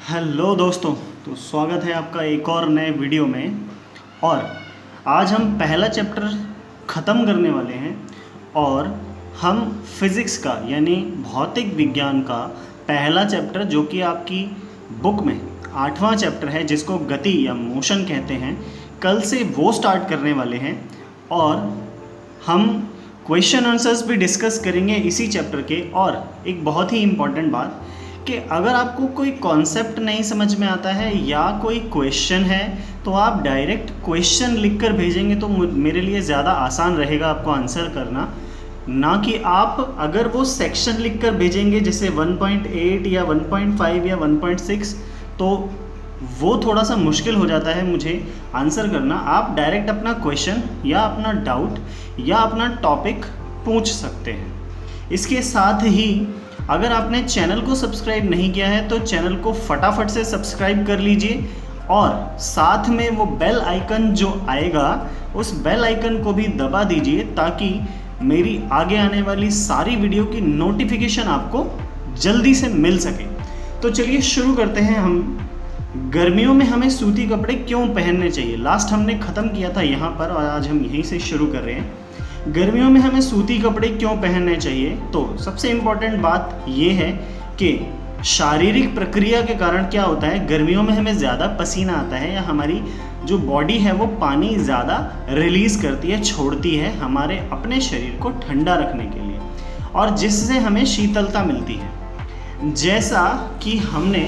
Hello दोस्तों, तो स्वागत है आपका एक और नए वीडियो में। और आज हम पहला चैप्टर ख़त्म करने वाले हैं और हम फिज़िक्स का यानी भौतिक विज्ञान का पहला चैप्टर जो कि आपकी बुक में 8वां चैप्टर है जिसको गति या मोशन कहते हैं, कल से वो स्टार्ट करने वाले हैं। और हम क्वेश्चन आंसर्स भी डिस्कस करेंगे इसी चैप्टर के। और एक बहुत ही इम्पॉर्टेंट बात कि अगर आपको कोई कॉन्सेप्ट नहीं समझ में आता है या कोई क्वेश्चन है तो आप डायरेक्ट क्वेश्चन लिखकर भेजेंगे तो मेरे लिए ज़्यादा आसान रहेगा आपको आंसर करना, ना कि आप अगर वो सेक्शन लिखकर भेजेंगे जैसे 1.8 या 1.5 या 1.6 तो वो थोड़ा सा मुश्किल हो जाता है मुझे आंसर करना। आप डायरेक्ट अपना क्वेश्चन या अपना डाउट या अपना टॉपिक पूछ सकते हैं। इसके साथ ही अगर आपने चैनल को सब्सक्राइब नहीं किया है तो चैनल को फटाफट से सब्सक्राइब कर लीजिए और साथ में वो बेल आइकन जो आएगा उस बेल आइकन को भी दबा दीजिए ताकि मेरी आगे आने वाली सारी वीडियो की नोटिफिकेशन आपको जल्दी से मिल सके। तो चलिए शुरू करते हैं। हम गर्मियों में हमें सूती कपड़े क्यों पहनने चाहिए, लास्ट हमने ख़त्म किया था यहाँ पर और आज हम यहीं से शुरू कर रहे हैं। गर्मियों में हमें सूती कपड़े क्यों पहनने चाहिए, तो सबसे इम्पॉर्टेंट बात ये है कि शारीरिक प्रक्रिया के कारण क्या होता है, गर्मियों में हमें ज़्यादा पसीना आता है या हमारी जो बॉडी है वो पानी ज़्यादा रिलीज़ करती है, छोड़ती है हमारे अपने शरीर को ठंडा रखने के लिए और जिससे हमें शीतलता मिलती है। जैसा कि हमने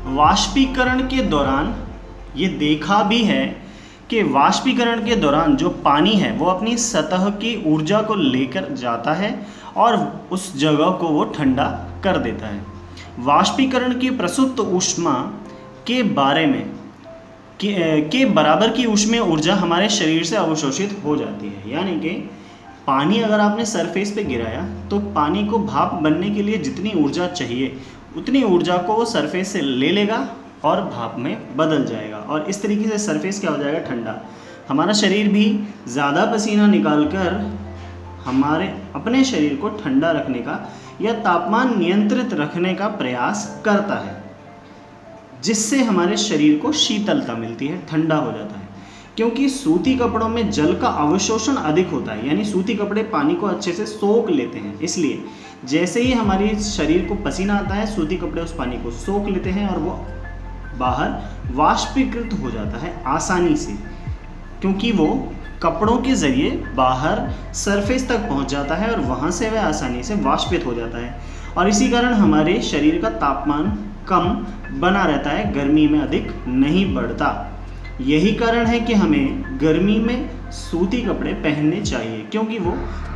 वाष्पीकरण के दौरान ये देखा भी है कि वाष्पीकरण के दौरान जो पानी है वो अपनी सतह की ऊर्जा को लेकर जाता है और उस जगह को वो ठंडा कर देता है। वाष्पीकरण की प्रसुप्त ऊष्मा के बारे में के बराबर की ऊष्मीय ऊर्जा हमारे शरीर से अवशोषित हो जाती है। यानी कि पानी अगर आपने सरफेस पे गिराया तो पानी को भाप बनने के लिए जितनी ऊर्जा चाहिए उतनी ऊर्जा को वो सरफेस से ले लेगा और भाप में बदल जाएगा और इस तरीके से सरफेस क्या हो जाएगा, ठंडा। हमारा शरीर भी ज़्यादा पसीना निकालकर हमारे अपने शरीर को ठंडा रखने का या तापमान नियंत्रित रखने का प्रयास करता है जिससे हमारे शरीर को शीतलता मिलती है, ठंडा हो जाता है। क्योंकि सूती कपड़ों में जल का अवशोषण अधिक होता है, यानी सूती कपड़े पानी को अच्छे से सोख लेते हैं, इसलिए जैसे ही हमारे शरीर को पसीना आता है सूती कपड़े उस पानी को सोख लेते हैं और वो बाहर वाष्पीकृत हो जाता है आसानी से, क्योंकि वो कपड़ों के ज़रिए बाहर सरफेस तक पहुंच जाता है और वहां से वह आसानी से वाष्पित हो जाता है और इसी कारण हमारे शरीर का तापमान कम बना रहता है, गर्मी में अधिक नहीं बढ़ता। यही कारण है कि हमें गर्मी में सूती कपड़े पहनने चाहिए क्योंकि वो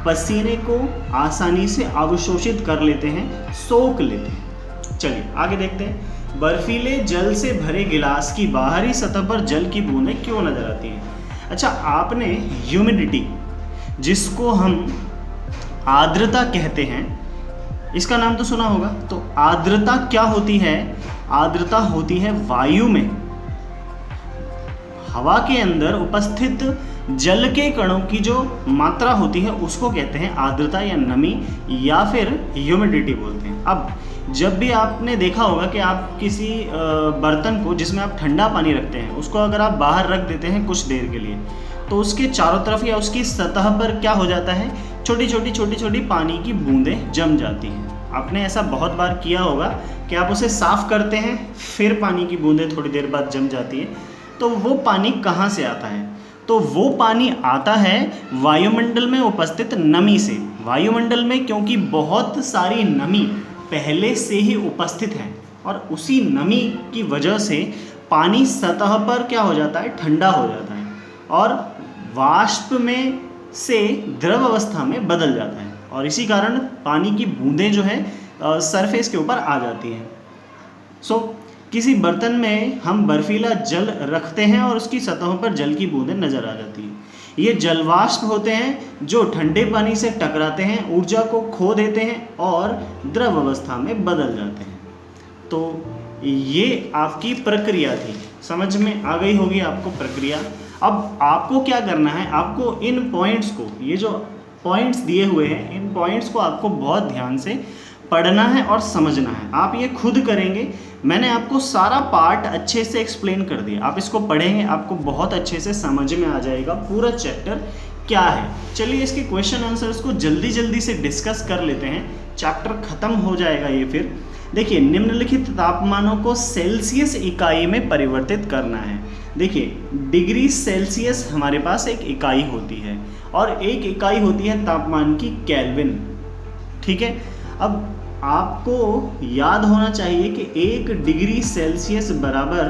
पसीने को आसानी से अवशोषित कर लेते हैं, सोख लेते हैं। चलिए आगे देखते हैं। बर्फीले जल से भरे गिलास की बाहरी सतह पर जल की बूंदें क्यों नजर आती हैं? अच्छा, आपने ह्यूमिडिटी जिसको हम आर्द्रता कहते हैं इसका नाम तो सुना होगा। तो आर्द्रता क्या होती है? आर्द्रता होती है वायु में हवा के अंदर उपस्थित जल के कणों की जो मात्रा होती है उसको कहते हैं आर्द्रता या नमी या फिर ह्यूमिडिटी बोलते हैं। अब जब भी आपने देखा होगा कि आप किसी बर्तन को जिसमें आप ठंडा पानी रखते हैं उसको अगर आप बाहर रख देते हैं कुछ देर के लिए तो उसके चारों तरफ या उसकी सतह पर क्या हो जाता है, छोटी छोटी पानी की बूंदें जम जाती हैं। आपने ऐसा बहुत बार किया होगा कि आप उसे साफ़ करते हैं फिर पानी की बूंदें थोड़ी देर बाद जम जाती हैं। तो वो पानी कहाँ से आता है? तो वो पानी आता है वायुमंडल में उपस्थित नमी से। वायुमंडल में क्योंकि बहुत सारी नमी पहले से ही उपस्थित है और उसी नमी की वजह से पानी सतह पर क्या हो जाता है, ठंडा हो जाता है और वाष्प में से द्रव अवस्था में बदल जाता है और इसी कारण पानी की बूंदें जो है सरफेस के ऊपर आ जाती हैं। किसी बर्तन में हम बर्फीला जल रखते हैं और उसकी सतहों पर जल की बूंदें नज़र आ जाती हैं। ये जलवाष्प होते हैं जो ठंडे पानी से टकराते हैं, ऊर्जा को खो देते हैं और द्रव अवस्था में बदल जाते हैं। तो ये आपकी प्रक्रिया थी, समझ में आ गई होगी आपको प्रक्रिया। अब आपको क्या करना है, आपको इन पॉइंट्स को, ये जो पॉइंट्स दिए हुए हैं इन पॉइंट्स को आपको बहुत ध्यान से पढ़ना है और समझना है। आप ये खुद करेंगे, मैंने आपको सारा पार्ट अच्छे से एक्सप्लेन कर दिया, आप इसको पढ़ेंगे आपको बहुत अच्छे से समझ में आ जाएगा पूरा चैप्टर क्या है। चलिए इसके क्वेश्चन आंसर्स को जल्दी जल्दी से डिस्कस कर लेते हैं, चैप्टर खत्म हो जाएगा ये फिर। देखिए, निम्नलिखित तापमानों को सेल्सियस इकाई में परिवर्तित करना है। देखिए, डिग्री सेल्सियस हमारे पास एक इकाई होती है और एक इकाई होती है तापमान की केल्विन, ठीक है। अब आपको याद होना चाहिए कि 1 डिग्री सेल्सियस बराबर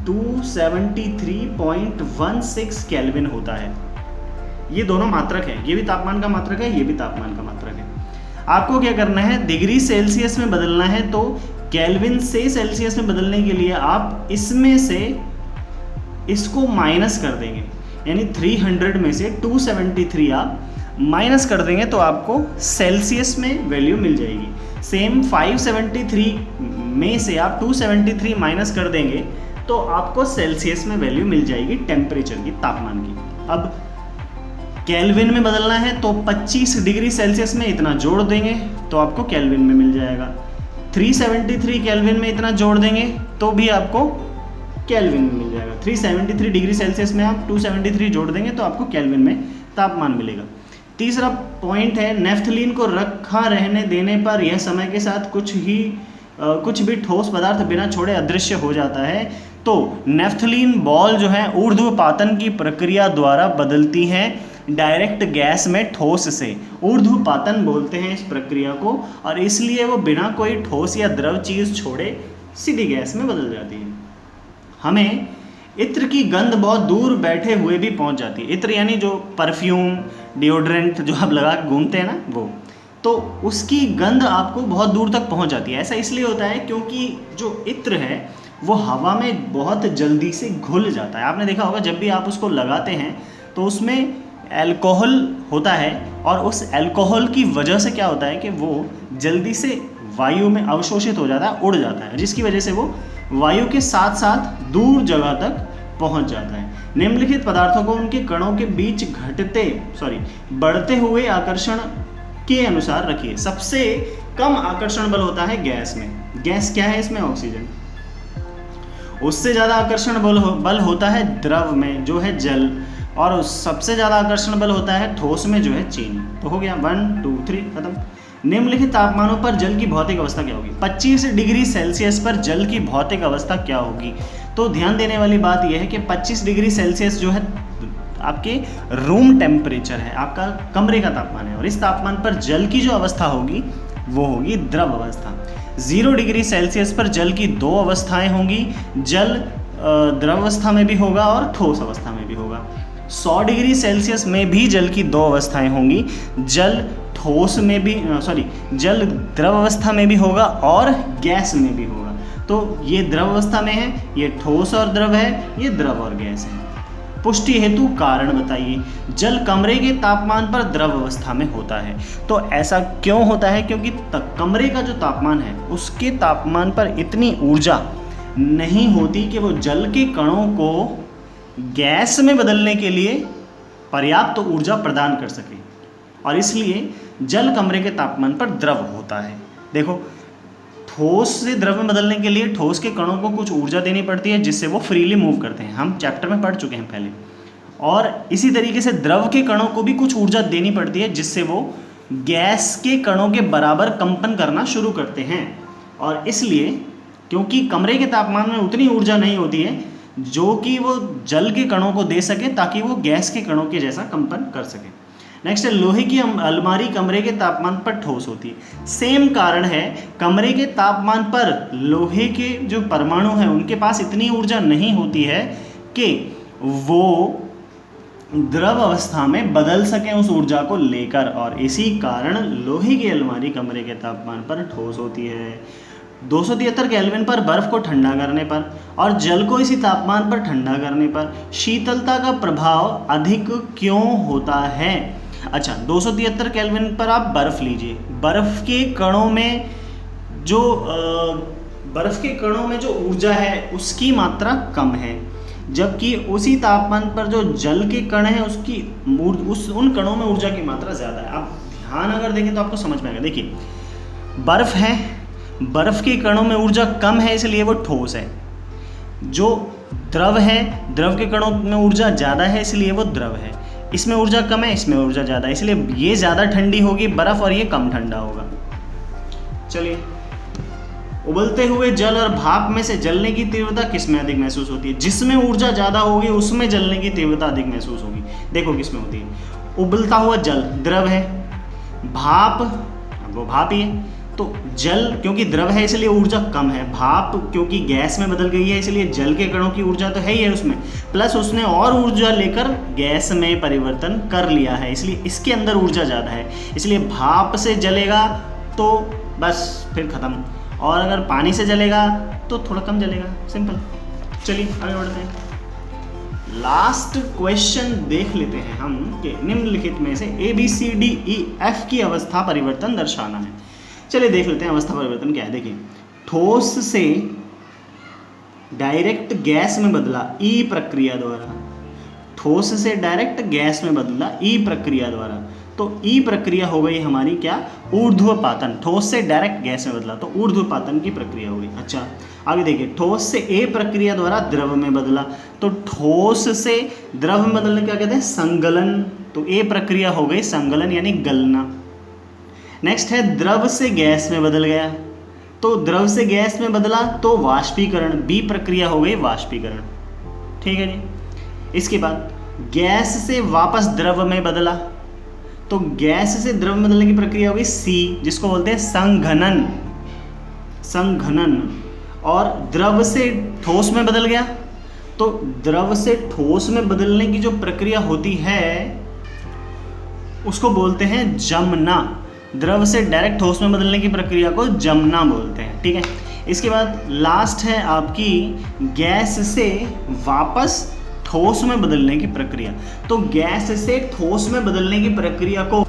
273.16 केल्विन होता है। ये दोनों मात्रक है, ये भी तापमान का मात्रक है, ये भी तापमान का मात्रक है। आपको क्या करना है, डिग्री सेल्सियस में बदलना है, तो केल्विन से सेल्सियस में बदलने के लिए आप इसमें से इसको माइनस कर देंगे, यानी 300 में से 273 आप माइनस कर देंगे तो आपको सेल्सियस में वैल्यू मिल जाएगी। सेम 573 में से आप 273 माइनस कर देंगे तो आपको सेल्सियस में वैल्यू मिल जाएगी टेम्परेचर की, तापमान की। अब केल्विन में बदलना है तो 25 डिग्री सेल्सियस में इतना जोड़ देंगे तो आपको केल्विन में मिल जाएगा। 373 केल्विन में इतना जोड़ देंगे तो भी आपको केल्विन में मिल जाएगा। 373 डिग्री सेल्सियस में आप 273 जोड़ देंगे तो आपको केल्विन में तापमान मिलेगा। तीसरा पॉइंट है, नेफ्थलीन को रखा रहने देने पर यह समय के साथ कुछ भी ठोस पदार्थ बिना छोड़े अदृश्य हो जाता है। तो नेफ्थलीन बॉल जो है ऊर्ध्वपातन की प्रक्रिया द्वारा बदलती हैं डायरेक्ट गैस में ठोस से। ऊर्ध्वपातन बोलते हैं इस प्रक्रिया को, और इसलिए वो बिना कोई ठोस या द्रव चीज़ छोड़े सीधी गैस में बदल जाती है। हमें इत्र की गंध बहुत दूर बैठे हुए भी पहुंच जाती है। इत्र यानी जो परफ्यूम, डिओड्रेंट जो आप लगा के घूमते हैं ना, वो, तो उसकी गंध आपको बहुत दूर तक पहुंच जाती है। ऐसा इसलिए होता है क्योंकि जो इत्र है वो हवा में बहुत जल्दी से घुल जाता है। आपने देखा होगा जब भी आप उसको लगाते हैं तो उसमें अल्कोहल होता है, और उस अल्कोहल की वजह से क्या होता है कि वो जल्दी से वायु में अवशोषित हो जाता है, उड़ जाता है, जिसकी वजह से वो वायु के साथ साथ दूर जगह तक पहुंच जाता है। निम्नलिखित पदार्थों को उनके कणों के बीच बढ़ते हुए आकर्षण के अनुसार रखिए। सबसे कम आकर्षण बल होता है गैस में। गैस क्या है इसमें? ऑक्सीजन। उससे ज़्यादा आकर्षण बल होता है द्रव में जो है जल, और सबसे ज़्यादा आकर्षण बल होता है ठोस में जो है चीनी। तो हो गया 1 2 3 खत्म। निम्नलिखित तापमानों पर जल की भौतिक अवस्था क्या होगी? 25 डिग्री सेल्सियस पर जल की भौतिक अवस्था क्या होगी? तो ध्यान देने वाली बात यह है कि 25 डिग्री सेल्सियस जो है आपके रूम टेम्परेचर है, आपका कमरे का तापमान है, और इस तापमान पर जल की जो अवस्था होगी वो होगी द्रव अवस्था। 0 डिग्री सेल्सियस पर जल की 2 अवस्थाएं होंगी, जल द्रव अवस्था में भी होगा और ठोस अवस्था में भी होगा। 100 डिग्री सेल्सियस में भी जल की 2 अवस्थाएं होंगी, जल जल द्रव अवस्था में भी होगा और गैस में भी होगा। तो ये द्रव अवस्था में है, ये ठोस और द्रव है, ये द्रव और गैस है। पुष्टि हेतु कारण बताइए। जल कमरे के तापमान पर द्रव अवस्था में होता है। तो ऐसा क्यों होता है? क्योंकि कमरे का जो तापमान है उसके तापमान पर इतनी ऊर्जा नहीं होती कि वो जल के कणों को गैस में बदलने के लिए पर्याप्त ऊर्जा प्रदान कर सके, और इसलिए जल कमरे के तापमान पर द्रव होता है। देखो, ठोस से द्रव में बदलने के लिए ठोस के कणों को कुछ ऊर्जा देनी पड़ती है जिससे वो फ्रीली मूव करते हैं, हम चैप्टर में पढ़ चुके हैं पहले। और इसी तरीके से द्रव के कणों को भी कुछ ऊर्जा देनी पड़ती है जिससे वो गैस के कणों के बराबर कंपन करना शुरू करते हैं। और इसलिए क्योंकि कमरे के तापमान में उतनी ऊर्जा नहीं होती है जो कि वो जल के कणों को दे सके ताकि वो गैस के कणों के जैसा कंपन कर सके। नेक्स्ट है, लोहे की अलमारी कमरे के तापमान पर ठोस होती है। सेम कारण है, कमरे के तापमान पर लोहे के जो परमाणु हैं उनके पास इतनी ऊर्जा नहीं होती है कि वो द्रव अवस्था में बदल सकें उस ऊर्जा को लेकर, और इसी कारण लोहे की अलमारी कमरे के तापमान पर ठोस होती है। 273 केल्विन पर बर्फ को ठंडा करने पर और जल को इसी तापमान पर ठंडा करने पर शीतलता का प्रभाव अधिक क्यों होता है? अच्छा, 273 केल्विन पर आप बर्फ लीजिए, बर्फ के कणों में जो ऊर्जा है उसकी मात्रा कम है, जबकि उसी तापमान पर जो जल के कण हैं उन कणों में ऊर्जा की मात्रा ज़्यादा है। आप ध्यान अगर देखें तो आपको समझ में आएगा। देखिए, बर्फ़ है, बर्फ़ के कणों में ऊर्जा कम है इसलिए वो ठोस है। जो द्रव है, द्रव के कणों में ऊर्जा ज़्यादा है इसलिए वो द्रव है। इसमें ऊर्जा कम है, इसमें ऊर्जा ज़्यादा है, इसलिए ये ज़्यादा ठंडी होगी बर्फ़ और ये कम ठंडा होगा। चलिए, उबलते हुए जल और भाप में से जलने की तीव्रता किस में अधिक महसूस होती है? जिसमें ऊर्जा ज़्यादा होगी उसमें जलने की तीव्रता अधिक महसूस होगी। देखो किस में होती है। उबलता हुआ जल द्रव है, भाप वो भाप ही है, तो जल क्योंकि द्रव है इसलिए ऊर्जा कम है, भाप क्योंकि गैस में बदल गई है इसलिए जल के कणों की ऊर्जा तो है ही है उसमें, प्लस उसने और ऊर्जा लेकर गैस में परिवर्तन कर लिया है इसलिए इसके अंदर ऊर्जा ज़्यादा है, इसलिए भाप से जलेगा तो बस फिर ख़त्म, और अगर पानी से जलेगा तो थोड़ा कम जलेगा, सिंपल। चलिए आगे बढ़ते हैं। लास्ट क्वेश्चन देख लेते हैं हम कि निम्नलिखित में से ABCDEF की अवस्था परिवर्तन दर्शाना है। चलिए देख लेते हैं अवस्था परिवर्तन क्या है। देखिए, ठोस से डायरेक्ट गैस में बदला E प्रक्रिया द्वारा, ठोस से डायरेक्ट गैस में बदला E प्रक्रिया द्वारा, तो E प्रक्रिया हो गई हमारी क्या? ऊर्ध्वपातन। ठोस से डायरेक्ट गैस में बदला तो ऊर्ध्वपातन की प्रक्रिया हो गई। अच्छा आगे देखिए, ठोस से A प्रक्रिया द्वारा द्रव में बदला, तो ठोस से द्रव में बदलने क्या कहते हैं? संगलन। तो A प्रक्रिया हो गई संगलन यानी गलना। नेक्स्ट है द्रव से गैस में बदल गया, तो द्रव से गैस में बदला तो वाष्पीकरण, B प्रक्रिया हो गई वाष्पीकरण। ठीक है जी। इसके बाद गैस से वापस द्रव में बदला, तो गैस से द्रव में बदलने की प्रक्रिया हो गई C, जिसको बोलते हैं संघनन। संघनन। और द्रव से ठोस में बदल गया, तो द्रव से ठोस में बदलने की जो प्रक्रिया होती है उसको बोलते हैं जमना। द्रव से डायरेक्ट ठोस में बदलने की प्रक्रिया को जमना बोलते हैं। ठीक है। इसके बाद लास्ट है आपकी गैस से वापस ठोस में बदलने की प्रक्रिया, तो गैस से ठोस में बदलने की प्रक्रिया को,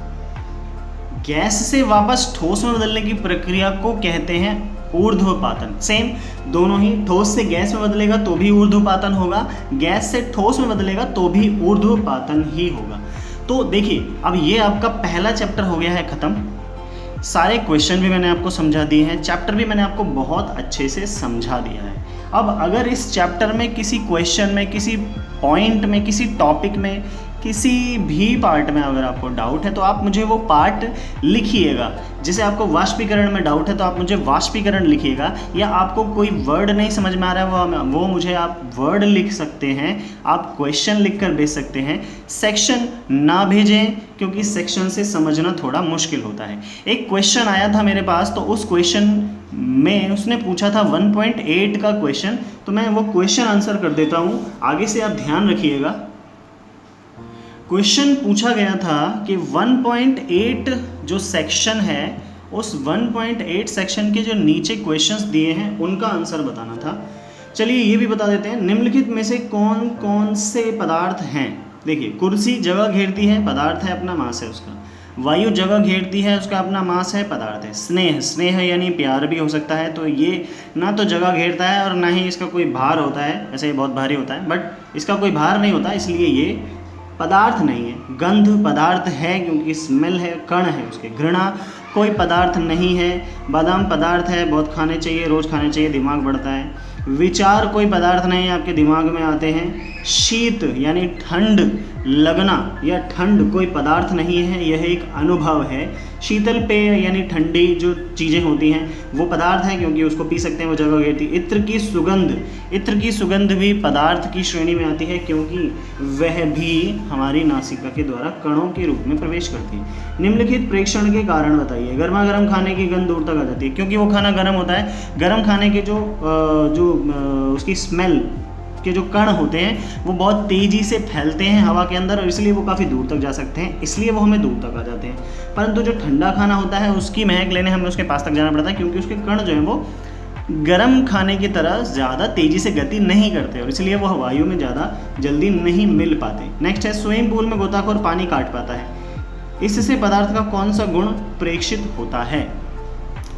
गैस से वापस ठोस में बदलने की प्रक्रिया को कहते हैं ऊर्ध्वपातन। सेम दोनों ही, ठोस से गैस में बदलेगा तो भी ऊर्ध्वपातन होगा, गैस से ठोस में बदलेगा तो भी ऊर्ध्वपातन ही होगा। तो देखिए, अब ये आपका पहला चैप्टर हो गया है ख़त्म। सारे क्वेश्चन भी मैंने आपको समझा दिए हैं, चैप्टर भी मैंने आपको बहुत अच्छे से समझा दिया है। अब अगर इस चैप्टर में किसी क्वेश्चन में, किसी पॉइंट में, किसी टॉपिक में, किसी भी पार्ट में अगर आपको डाउट है तो आप मुझे वो पार्ट लिखिएगा। जैसे आपको वाष्पीकरण में डाउट है तो आप मुझे वाष्पीकरण लिखिएगा, या आपको कोई वर्ड नहीं समझ में आ रहा है वो मुझे आप वर्ड लिख सकते हैं, आप क्वेश्चन लिख कर भेज सकते हैं। सेक्शन ना भेजें क्योंकि सेक्शन से समझना थोड़ा मुश्किल होता है। एक क्वेश्चन आया था मेरे पास, तो उस क्वेश्चन में उसने पूछा था 1.8 का क्वेश्चन, तो मैं वो क्वेश्चन आंसर कर देता हूँ, आगे से आप ध्यान रखिएगा। क्वेश्चन पूछा गया था कि 1.8 जो सेक्शन है, उस 1.8 सेक्शन के जो नीचे क्वेश्चंस दिए हैं उनका आंसर बताना था। चलिए ये भी बता देते हैं, निम्नलिखित में से कौन कौन से पदार्थ हैं। देखिए, कुर्सी जगह घेरती है, पदार्थ है, अपना मास है उसका। वायु जगह घेरती है, उसका अपना मास है, पदार्थ है। स्नेह, स्नेह यानी प्यार भी हो सकता है, तो ये ना तो जगह घेरता है और ना ही इसका कोई भार होता है, ऐसे ही बहुत भारी होता है, बट इसका कोई भार नहीं होता, इसलिए ये पदार्थ नहीं है। गंध पदार्थ है क्योंकि स्मेल है, कण है उसके। घृणा कोई पदार्थ नहीं है। बादाम पदार्थ है, बहुत खाने चाहिए, रोज़ खाने चाहिए, दिमाग बढ़ता है। विचार कोई पदार्थ नहीं है, आपके दिमाग में आते हैं। शीत यानी ठंड लगना या ठंड कोई पदार्थ नहीं है, यह एक अनुभव है। शीतल पेय यानी ठंडी जो चीज़ें होती हैं वो पदार्थ हैं क्योंकि उसको पी सकते हैं, वो जगह घेरती। इत्र की सुगंध, इत्र की सुगंध भी पदार्थ की श्रेणी में आती है क्योंकि वह भी हमारी नासिका के द्वारा कणों के रूप में प्रवेश करती है। निम्नलिखित प्रेक्षण के कारण बताइए। गर्मा गर्म खाने की गंध दूर तक आ जाती है क्योंकि वो खाना गर्म होता है। गर्म खाने के जो उसकी स्मेल के जो कण होते हैं वो बहुत तेज़ी से फैलते हैं हवा के अंदर और इसलिए वो काफ़ी दूर तक जा सकते हैं, इसलिए वो हमें दूर तक आ जाते हैं। परंतु जो ठंडा खाना होता है उसकी महक लेने हमें उसके पास तक जाना पड़ता है क्योंकि उसके कण जो हैं वो गर्म खाने की तरह ज़्यादा तेज़ी से गति नहीं करते और इसलिए वो वायु में ज़्यादा जल्दी नहीं मिल पाते। नेक्स्ट है, स्विमिंग पूल में गोताखोर पानी काट पाता है, इससे पदार्थ का कौन सा गुण प्रेक्षित होता है।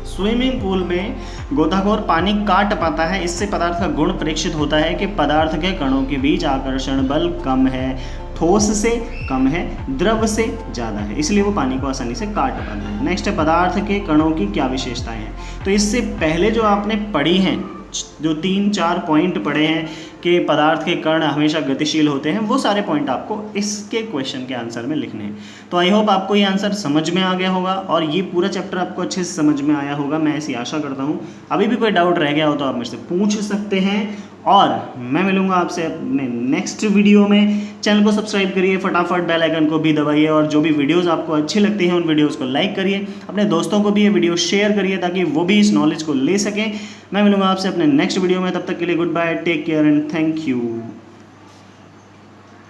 स्विमिंग पूल में गोताखोर पानी काट पाता है, इससे पदार्थ का गुण प्रेक्षित होता है कि पदार्थ के कणों के बीच आकर्षण बल कम है, ठोस से कम है, द्रव से ज़्यादा है, इसलिए वो पानी को आसानी से काट पाता है। नेक्स्ट है पदार्थ के कणों की क्या विशेषताएं हैं। तो इससे पहले जो आपने पढ़ी हैं, जो 3-4 पॉइंट पढ़े हैं कि पदार्थ के कण हमेशा गतिशील होते हैं, वो सारे पॉइंट आपको इसके क्वेश्चन के आंसर में लिखने हैं। तो आई होप आपको ये आंसर समझ में आ गया होगा और ये पूरा चैप्टर आपको अच्छे से समझ में आया होगा, मैं ऐसी आशा करता हूँ। अभी भी कोई डाउट रह गया हो तो आप मुझसे पूछ सकते हैं और मैं मिलूंगा आपसे अपने नेक्स्ट वीडियो में। चैनल को सब्सक्राइब करिए, फटाफट बेल आइकन को भी दबाइए और जो भी वीडियोस आपको अच्छी लगती हैं उन वीडियोस को लाइक करिए, अपने दोस्तों को भी ये वीडियो शेयर करिए ताकि वो भी इस नॉलेज को ले सकें। मैं मिलूंगा आपसे अपने नेक्स्ट वीडियो में, तब तक के लिए good bye, take care and thank you.